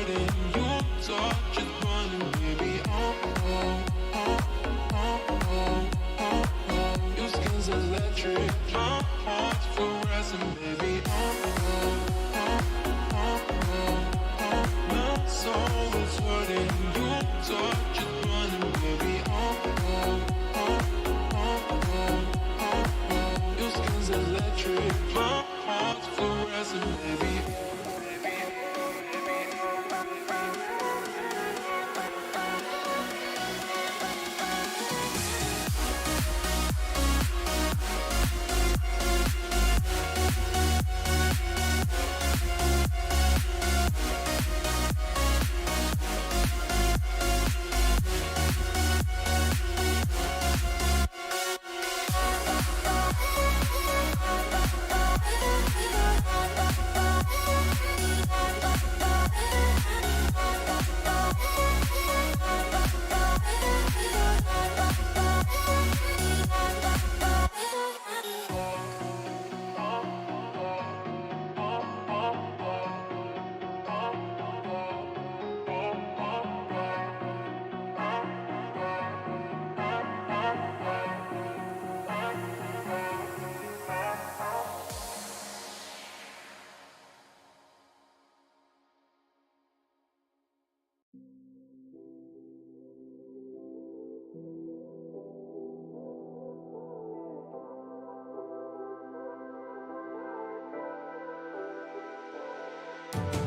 sweating, your touch is burning, baby. Your skin's electric, my heart's fluorescent, baby. My soul is hurting, your touch is burning, baby. Your skin's electric, my heart's fluorescent, baby.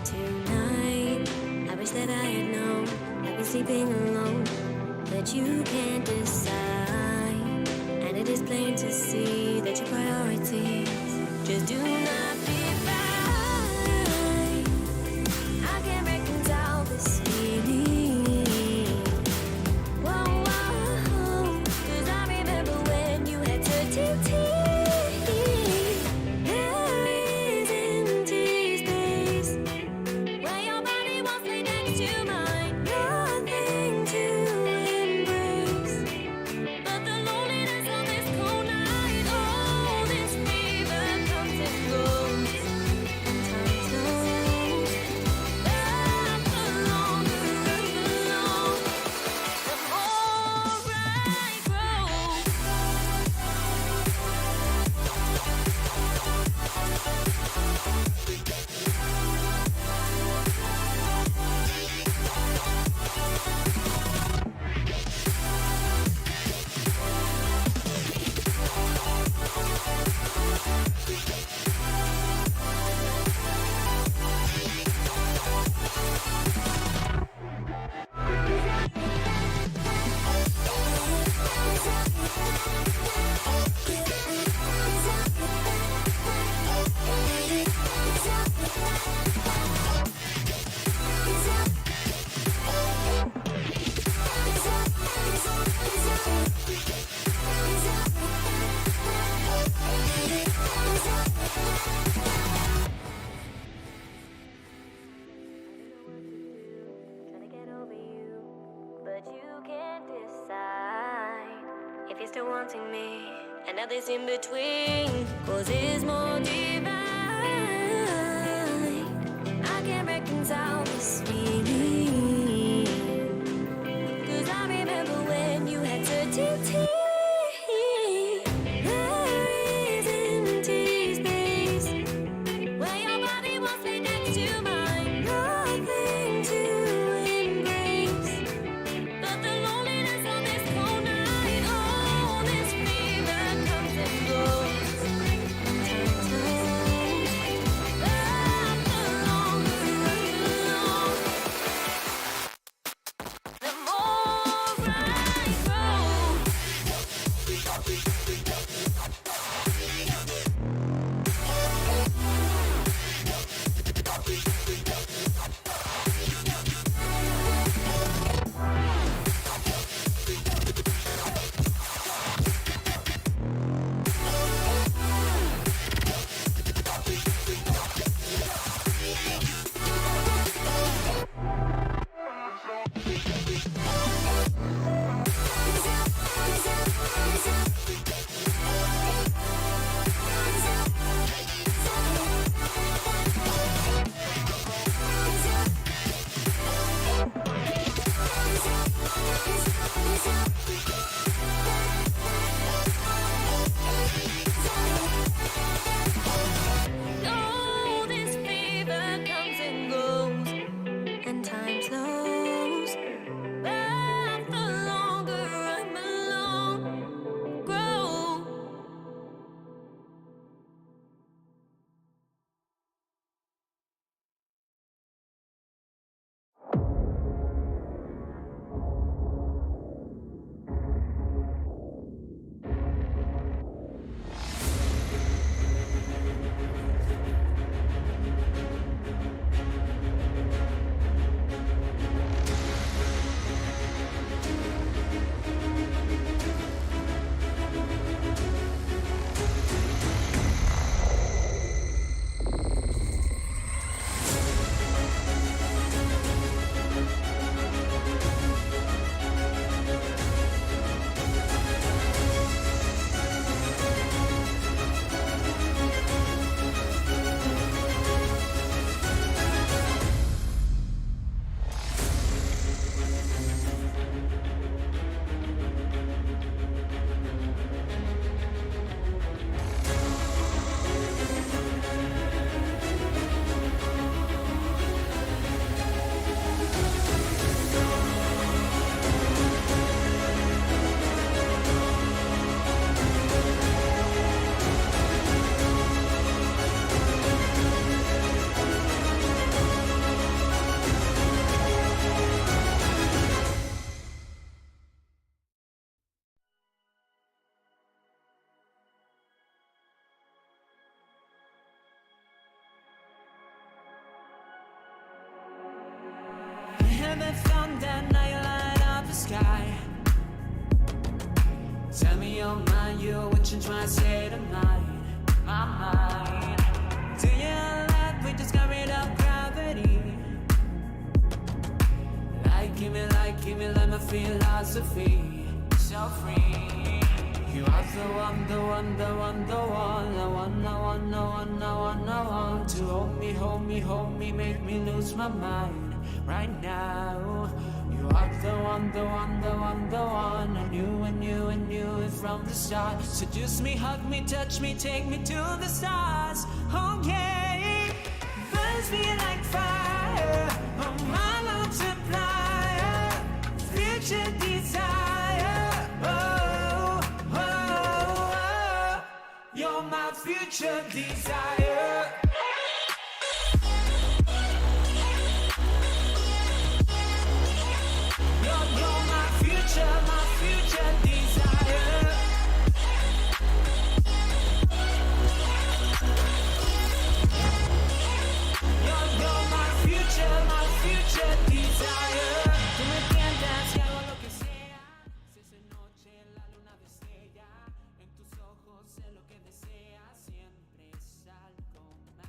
Tonight, I wish that I had known I've been sleeping alone, but you can't decide. And it is plain to see that your priorities just do not divide. I can't reconcile this feeling. Whoa, whoa, 'cause I remember when you had certainty. If you're still wanting me, and nothing's in between, cause it's more divine. I can't reconcile this feeling, cause I remember when you had certainty. and then now you light up the sky. Tell me you're mine, you're what you try to say tonight. My mind. Do you like we just got rid of gravity? Like my philosophy. So free. You are the one, the one, the one, the one. The one, the one, the one, the one, the one. To hold me, hold me, hold me, make me lose my mind right now. You are the one, the one, the one, the one. I knew, I knew, I knew it from the start. Seduce me, hug me, touch me, take me to the stars. Okay, burns me like fire. Oh, my multiplier, future desire. Oh, oh, oh, you're my future desire. You're my future desire. You're my future desire. Tú me tientas y hago lo que sea. Si esa noche la luna destella, en tus ojos sé lo que deseas. Siempre es algo más.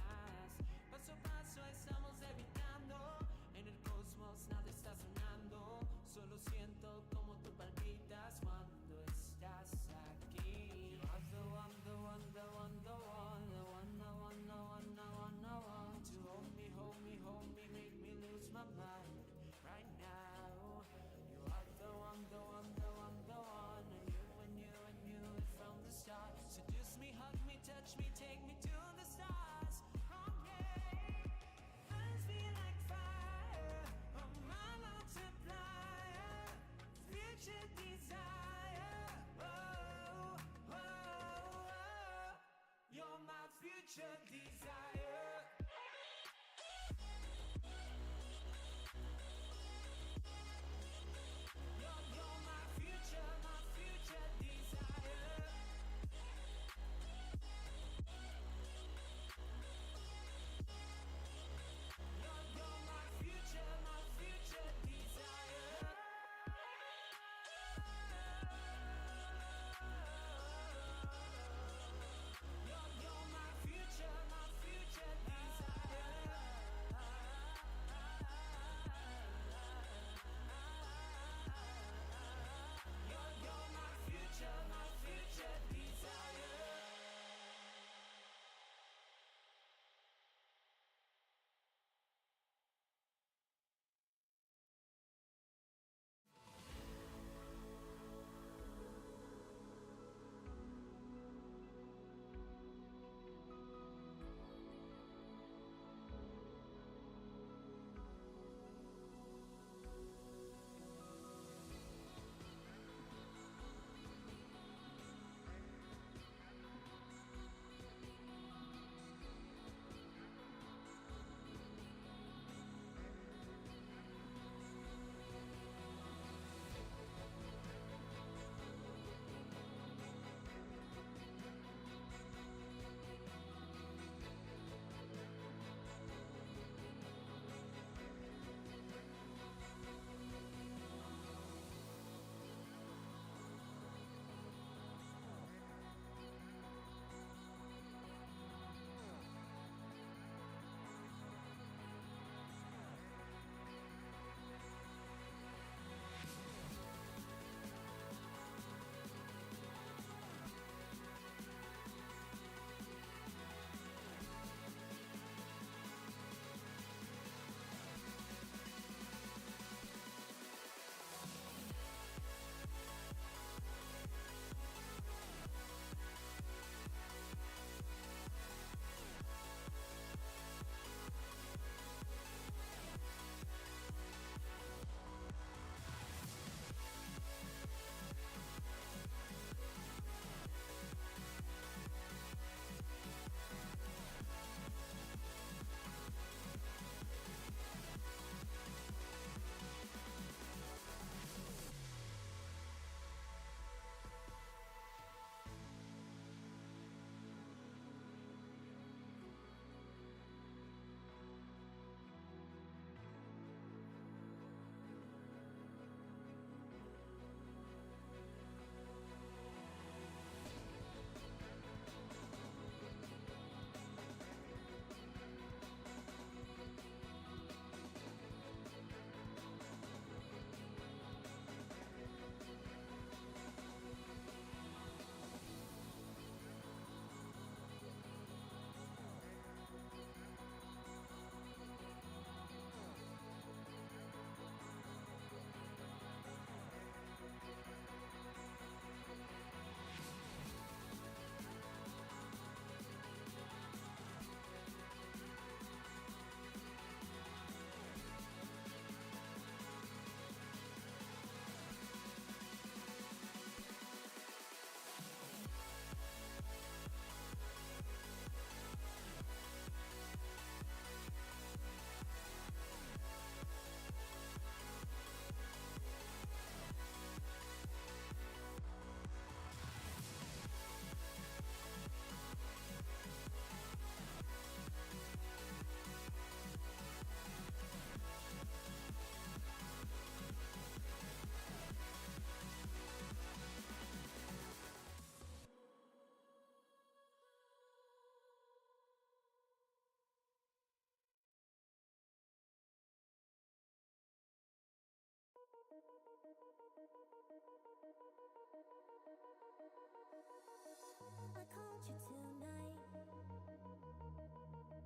you tonight.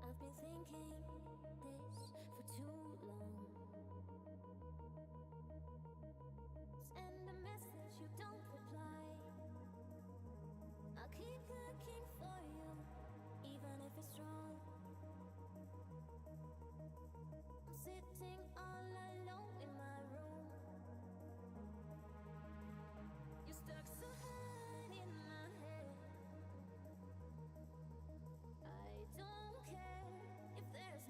I've been thinking this for too long. Send a message, you don't reply. I'll keep looking for you, even if it's wrong. I'm sitting all alone in my room. You're stuck so high in my head. I don't care if there's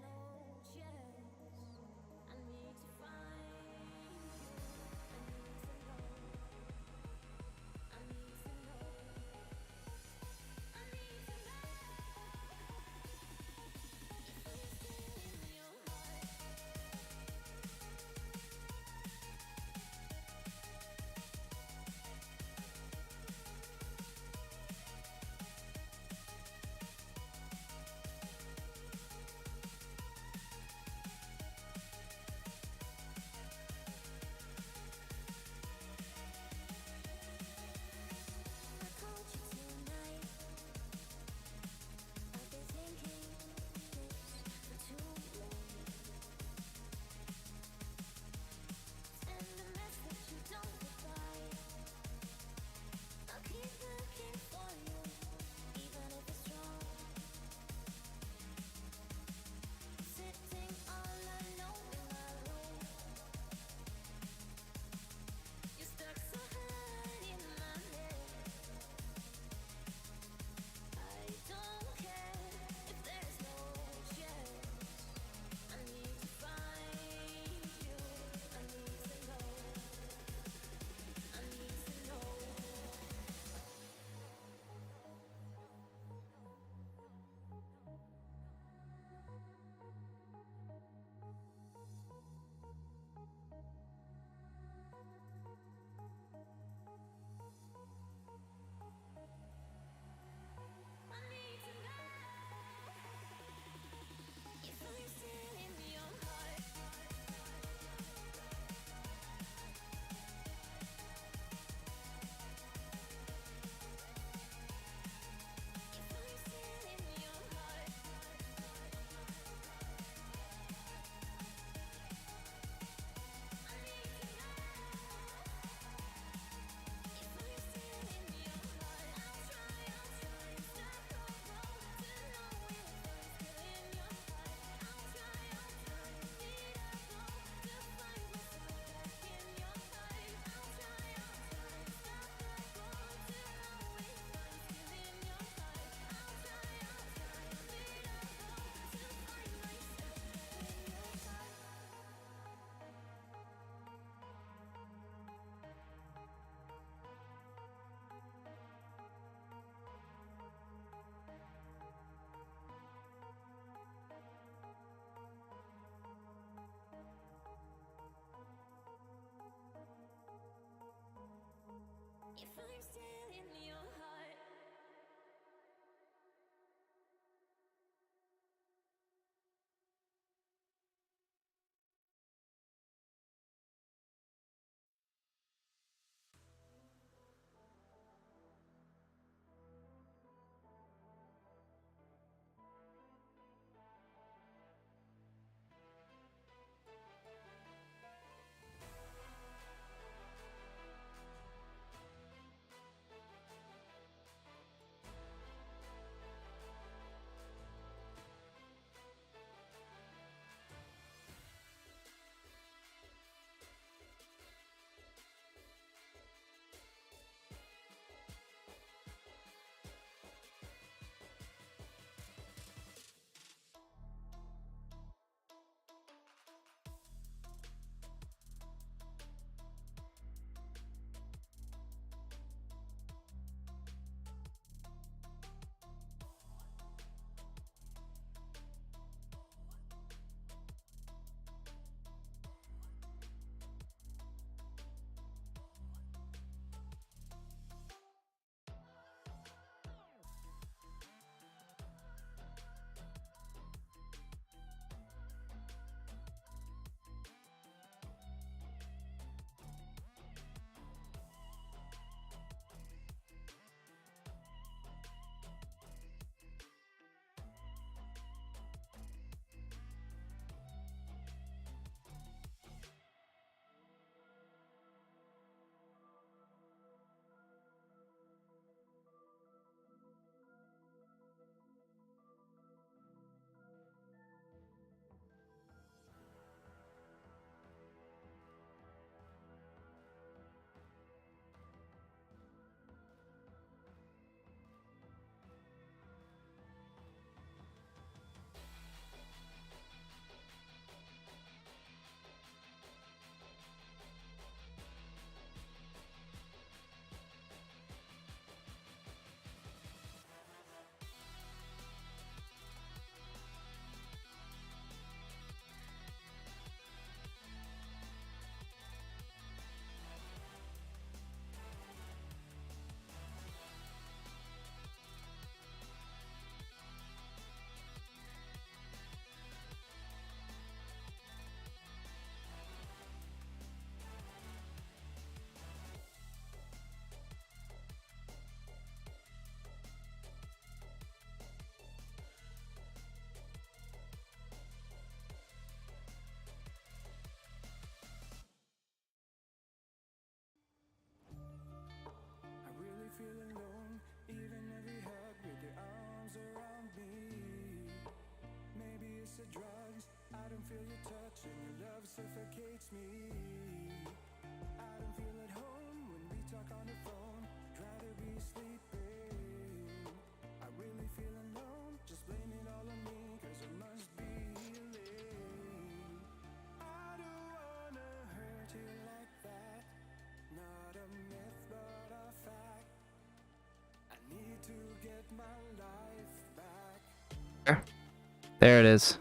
There it is.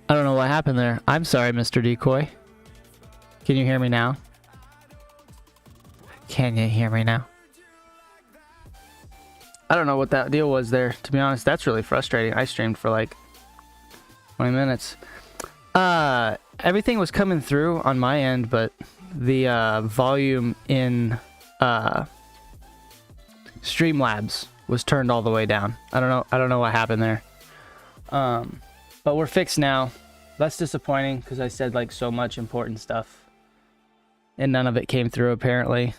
I don't know what happened there. I'm sorry, Mr. Decoy. Can you hear me now? Can you hear me now? I don't know what that deal was there. To be honest, that's really frustrating. I streamed for like 20 minutes. Everything was coming through on my end, but the volume in Streamlabs was turned all the way down. I don't know what happened there. But we're fixed now. That's disappointing because I said like so much important stuff and none of it came through apparently.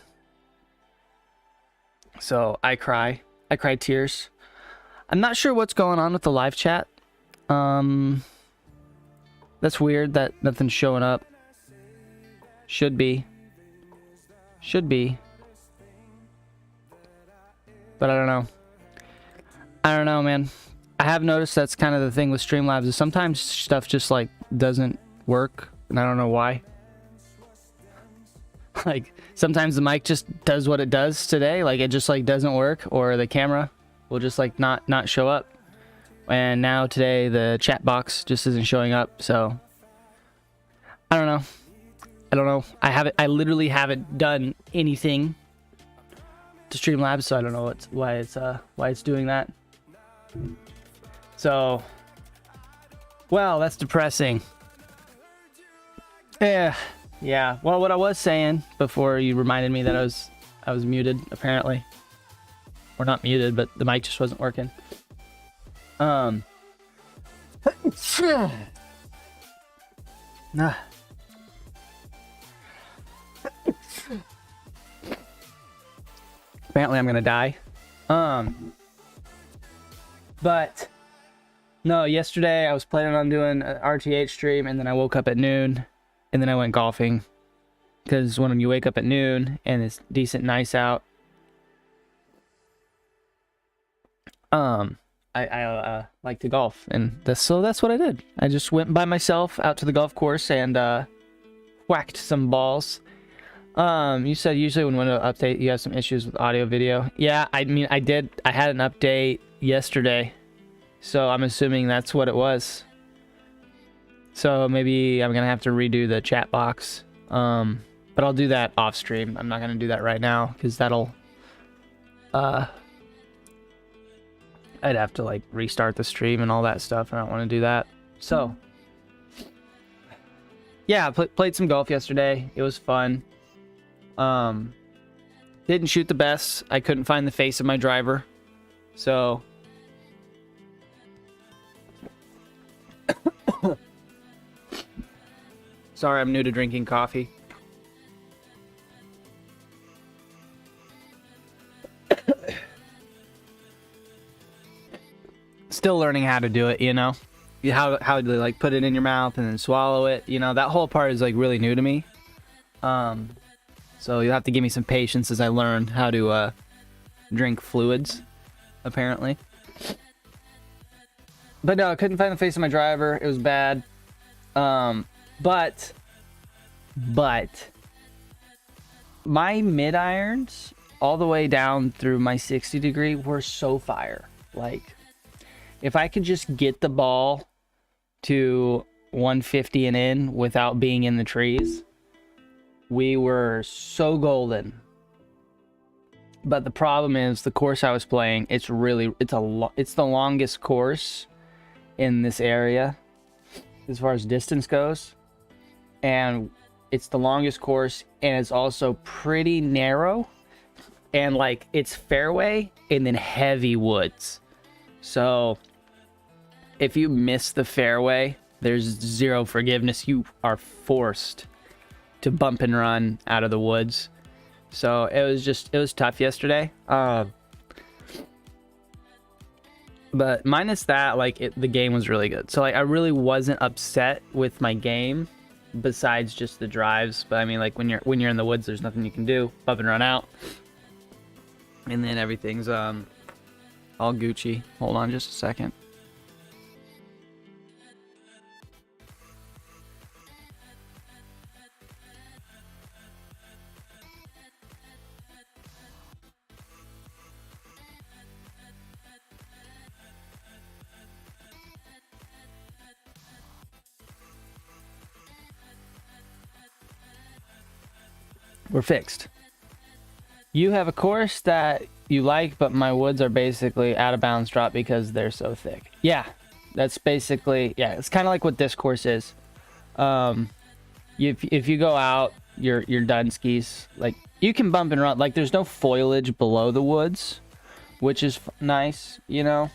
So I cried tears. I'm not sure what's going on with the live chat. That's weird that nothing's showing up. Should be. But I don't know, man. I have noticed that's kind of the thing with Streamlabs is sometimes stuff just like doesn't work and I don't know why. Like sometimes the mic just does what it does today, like it just like doesn't work, or the camera will just like not show up. And now today the chat box just isn't showing up, so I don't know. I literally haven't done anything to Streamlabs, so I don't know why it's doing that. So, well, that's depressing. Yeah. Well, what I was saying before you reminded me that I was muted apparently, or not muted, but the mic just wasn't working. Apparently, I'm gonna die. But no, yesterday I was planning on doing an RTH stream, and then I woke up at noon, and then I went golfing. Because when you wake up at noon and it's decent nice out, I like to golf, and that's what I did. I just went by myself out to the golf course and whacked some balls. You said usually when Windows update you have some issues with audio video. Yeah, I mean I had an update yesterday, so I'm assuming that's what it was. So maybe I'm gonna have to redo the chat box, but I'll do that off stream. I'm not gonna do that right now because that'll I'd have to like restart the stream and all that stuff. I don't want to do that. So yeah, played some golf yesterday. It was fun. Didn't shoot the best. I couldn't find the face of my driver. So sorry, I'm new to drinking coffee. Still learning how to do it, you know? How to like put it in your mouth and then swallow it. You know, that whole part is like really new to me. So you'll have to give me some patience as I learn how to drink fluids, apparently. But no, I couldn't find the face of my driver. It was bad. But my mid irons all the way down through my 60 degree were so fire. Like, if I could just get the ball to 150 and in without being in the trees, we were so golden. But the problem is the course I was playing, it's the longest course in this area as far as distance goes, and it's the longest course, and it's also pretty narrow, and like it's fairway and then heavy woods. So if you miss the fairway, there's zero forgiveness. You are forced to bump and run out of the woods. So it was tough yesterday. But minus that, like the game was really good. So like I really wasn't upset with my game. besides just the drives. But I mean, like when you're in the woods, there's nothing you can do. Bump and run out, and then everything's all Gucci. Hold on just a second. We're fixed. You have a course that you like, but my woods are basically out of bounds drop because they're so thick. Yeah, that's basically, yeah, it's kind of like what this course is. If you go out, you're done skis. Like, you can bump and run. Like, there's no foliage below the woods, which is nice, you know.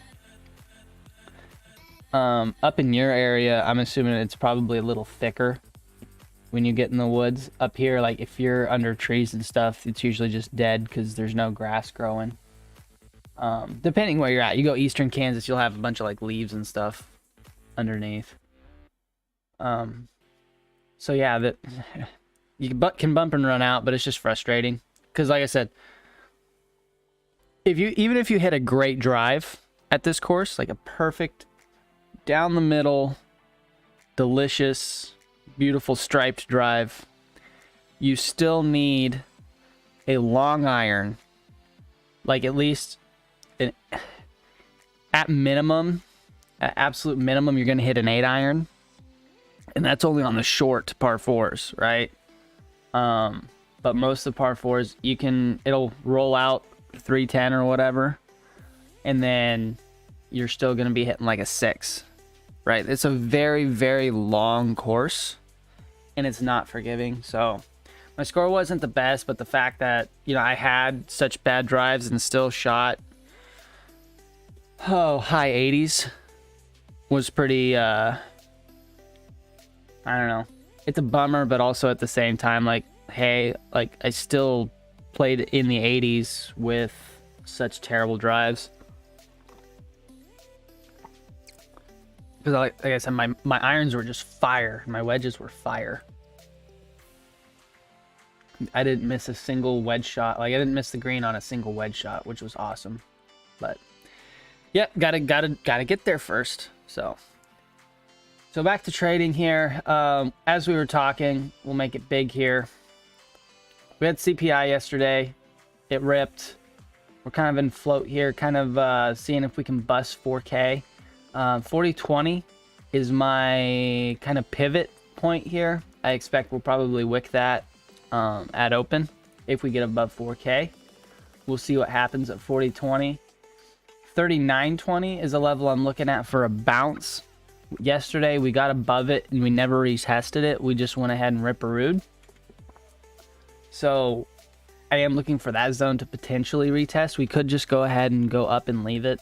Up in your area, I'm assuming it's probably a little thicker when you get in the woods. Up here, like if you're under trees and stuff, it's usually just dead because there's no grass growing. Depending where you're at, you go eastern Kansas, you'll have a bunch of like leaves and stuff underneath. So yeah, that you can bump and run out, but it's just frustrating because, like I said, even if you hit a great drive at this course, like a perfect down the middle, delicious, beautiful striped drive, you still need a long iron, like at least at minimum, at absolute minimum, you're going to hit an 8 iron, and that's only on the short par 4s, right? But most of the par 4s, it'll roll out 310 or whatever, and then you're still going to be hitting like a 6, right? It's a very, very long course, and it's not forgiving. So my score wasn't the best, but the fact that, you know, I had such bad drives and still shot high 80s was pretty I don't know. It's a bummer, but also at the same time, like, hey, like I still played in the 80s with such terrible drives. Because like I said, my irons were just fire. My wedges were fire. I didn't miss a single wedge shot. Like, I didn't miss the green on a single wedge shot, which was awesome. But yeah, gotta get there first. So back to trading here. As we were talking, we'll make it big here. We had CPI yesterday. It ripped. We're kind of in float here, kind of seeing if we can bust 4K. 4020 is my kind of pivot point here. I expect we'll probably wick that at open if we get above 4K. We'll see what happens at 4020. 3920 is a level I'm looking at for a bounce. Yesterday we got above it and we never retested it. We just went ahead and rip-a-rooed. So I am looking for that zone to potentially retest. We could just go ahead and go up and leave it.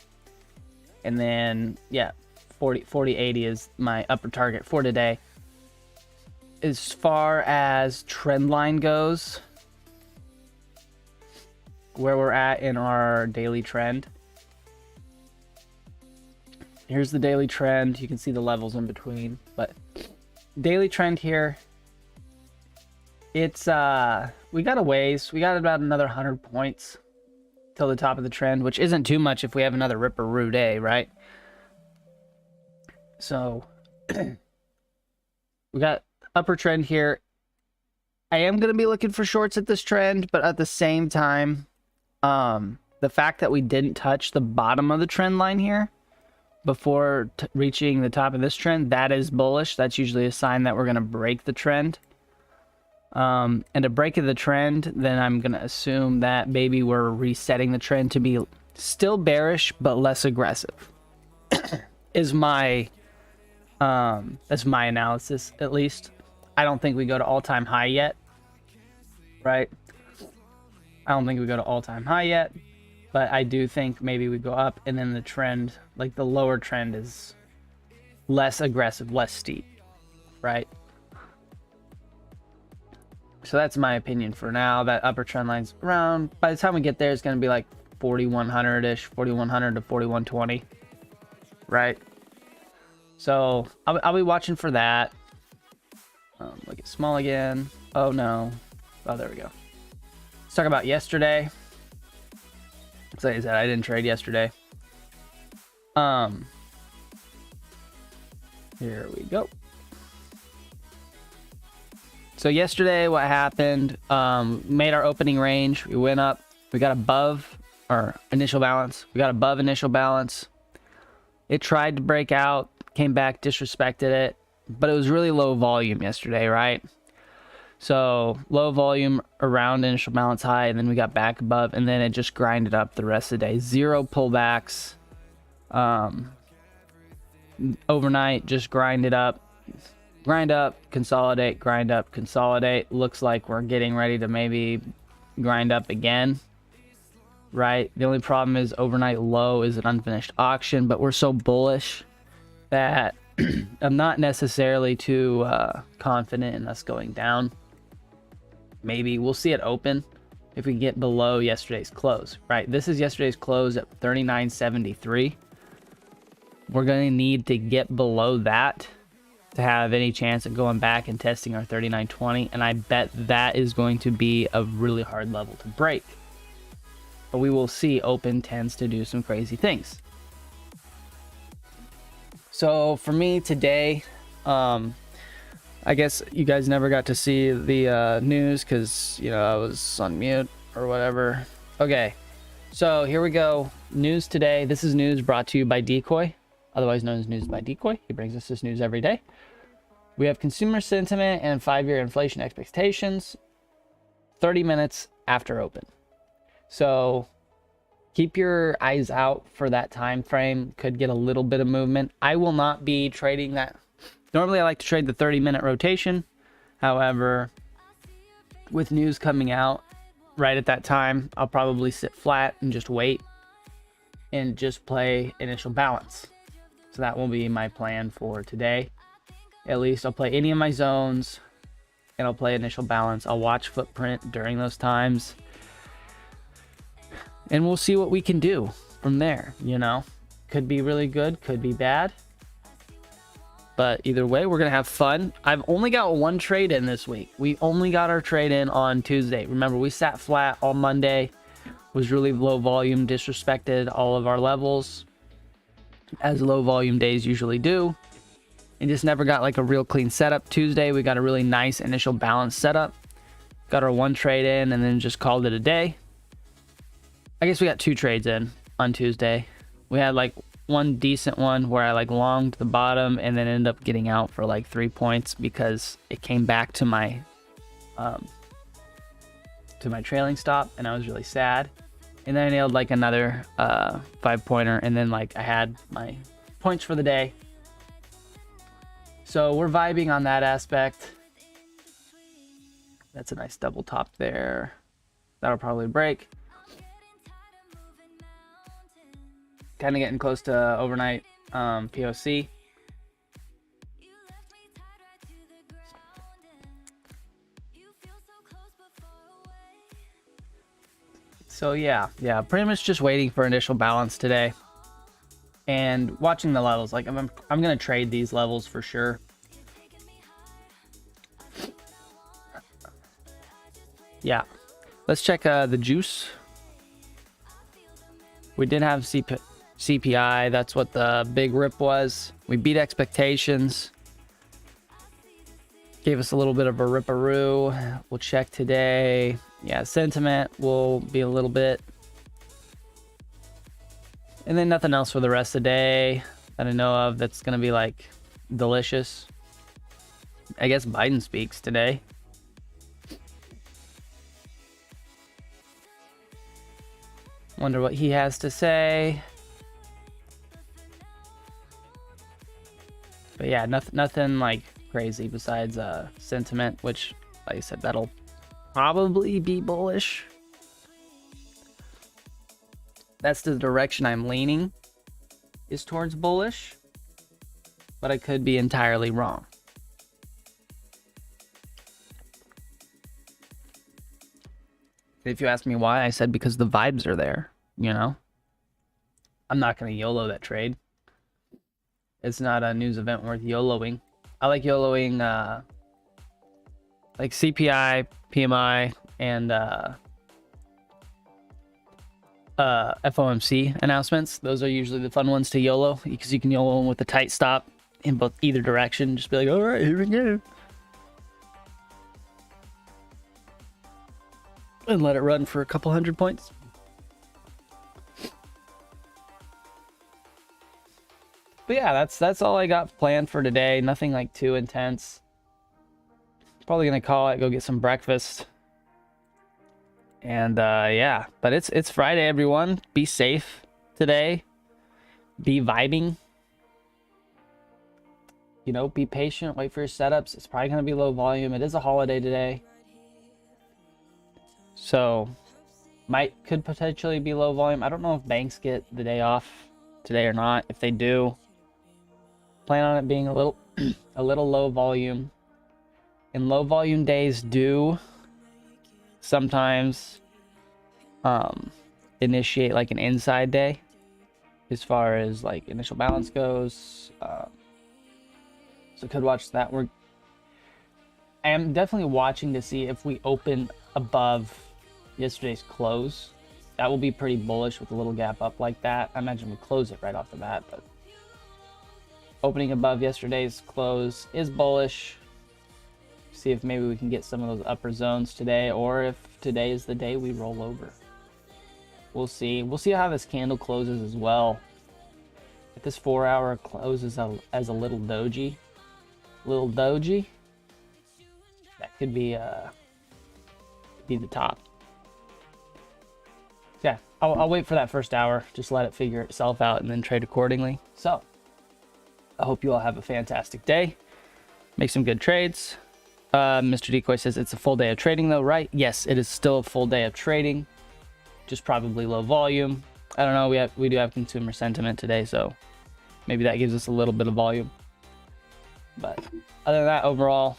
And then, yeah, 4080 is my upper target for today. As far as trend line goes, where we're at in our daily trend. Here's the daily trend. You can see the levels in between. But daily trend here, it's, we got a ways. We got about another 100 points till the top of the trend, which isn't too much if we have another ripperoo day, right? So we got upper trend here. I am going to be looking for shorts at this trend, but at the same time, the fact that we didn't touch the bottom of the trend line here before reaching the top of this trend, that is bullish. That's usually a sign that we're going to break the trend. And a break of the trend, then I'm going to assume that maybe we're resetting the trend to be still bearish, but less aggressive. Is my, that's my analysis, at least. I don't think we go to all-time high yet, right? I don't think we go to all-time high yet, but I do think maybe we go up, and then the trend, like the lower trend, is less aggressive, less steep, right? So that's my opinion for now. That upper trend line's around, by the time we get there, it's going to be like 4100-ish, 4100 to 4120, right? So I'll be watching for that. Look at small again. Oh no. Oh, there we go. Let's talk about yesterday. So like I said, I didn't trade yesterday. Here we go. So yesterday, what happened? Made our opening range. We went up. We got above our initial balance. We got above initial balance. It tried to break out, came back, disrespected it, but it was really low volume yesterday, right? So low volume around initial balance high, and then we got back above, and then it just grinded up the rest of the day. Zero pullbacks. Overnight, just grind up, consolidate, grind up, consolidate. Looks like we're getting ready to maybe grind up again, right? The only problem is overnight low is an unfinished auction, but we're so bullish that I'm not necessarily too confident in us going down. Maybe we'll see it open if we get below yesterday's close, right? This is yesterday's close at 39.73. We're going to need to get below that to have any chance of going back and testing our 39.20, and I bet that is going to be a really hard level to break. But we will see. Open tends to do some crazy things. So for me today, I guess you guys never got to see the news because, you know, I was on mute or whatever. Okay, so here we go. News today. This is news brought to you by Decoy, otherwise known as News by Decoy. He brings us this news every day. We have consumer sentiment and 5-year inflation expectations 30 minutes after open. So keep your eyes out for that time frame. Could get a little bit of movement. I will not be trading that. Normally I like to trade the 30-minute rotation. However, with news coming out right at that time, I'll probably sit flat and just wait and just play initial balance. So that will be my plan for today. At least I'll play any of my zones and I'll play initial balance. I'll watch footprint during those times. And we'll see what we can do from there, you know. Could be really good, could be bad. But either way, we're going to have fun. I've only got one trade in this week. We only got our trade in on Tuesday. Remember, we sat flat all Monday. Was really low volume, disrespected all of our levels, as low volume days usually do. And just never got like a real clean setup. Tuesday, we got a really nice initial balance setup. Got our one trade in and then just called it a day. I guess we got two trades in on Tuesday. We had like one decent one where I like longed the bottom and then ended up getting out for like 3 points because it came back to my trailing stop and I was really sad. And then I nailed like another 5-pointer and then like I had my points for the day. So we're vibing on that aspect. That's a nice double top there. That'll probably break. Kind of getting close to overnight POC. So yeah, pretty much just waiting for initial balance today and watching the levels. Like I'm gonna trade these levels for sure. Yeah, let's check the juice. We did have CPI. That's what the big rip was. We beat expectations. Gave us a little bit of a ripperoo. We'll check today. Yeah, sentiment will be a little bit. And then nothing else for the rest of the day that I know of that's going to be like delicious. I guess Biden speaks today. Wonder what he has to say. But yeah, nothing like crazy besides sentiment, which, like I said, that'll probably be bullish. That's the direction I'm leaning, is towards bullish, but I could be entirely wrong. If you ask me why, I said because the vibes are there, you know? I'm not going to YOLO that trade. It's not a news event worth YOLOing. I like YOLOing like CPI, PMI, and FOMC announcements. Those are usually the fun ones to YOLO, because you can YOLO them with a tight stop in both either direction. Just be like, all right, here we go, and let it run for a couple hundred points. But yeah, that's all I got planned for today. Nothing like too intense. Probably gonna call it, go get some breakfast. And yeah, but it's Friday, everyone. Be safe today. Be vibing. You know, be patient. Wait for your setups. It's probably gonna be low volume. It is a holiday today, so could potentially be low volume. I don't know if banks get the day off today or not. If they do, plan on it being a little a little low volume. And low volume days do sometimes initiate like an inside day as far as like initial balance goes. So could watch that. I am definitely watching to see if we open above yesterday's close. That will be pretty bullish with a little gap up like that. I imagine we close it right off the bat, but opening above yesterday's close is bullish. See if maybe we can get some of those upper zones today, or if today is the day we roll over. We'll see. We'll see how this candle closes as well. If this 4 hour closes as a little doji, that could be the top. Yeah, I'll wait for that first hour. Just let it figure itself out and then trade accordingly. So I hope you all have a fantastic day. Make some good trades. Mr. Decoy says it's a full day of trading though, right? Yes, it is still a full day of trading, just probably low volume. I don't know, we do have consumer sentiment today, so maybe that gives us a little bit of volume. But other than that, overall,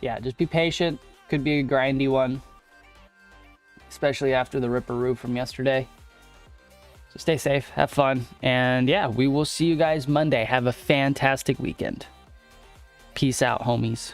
yeah, just be patient. Could be a grindy one, especially after the ripperoo from yesterday. So stay safe, have fun, and yeah, we will see you guys Monday. Have a fantastic weekend. Peace out, homies.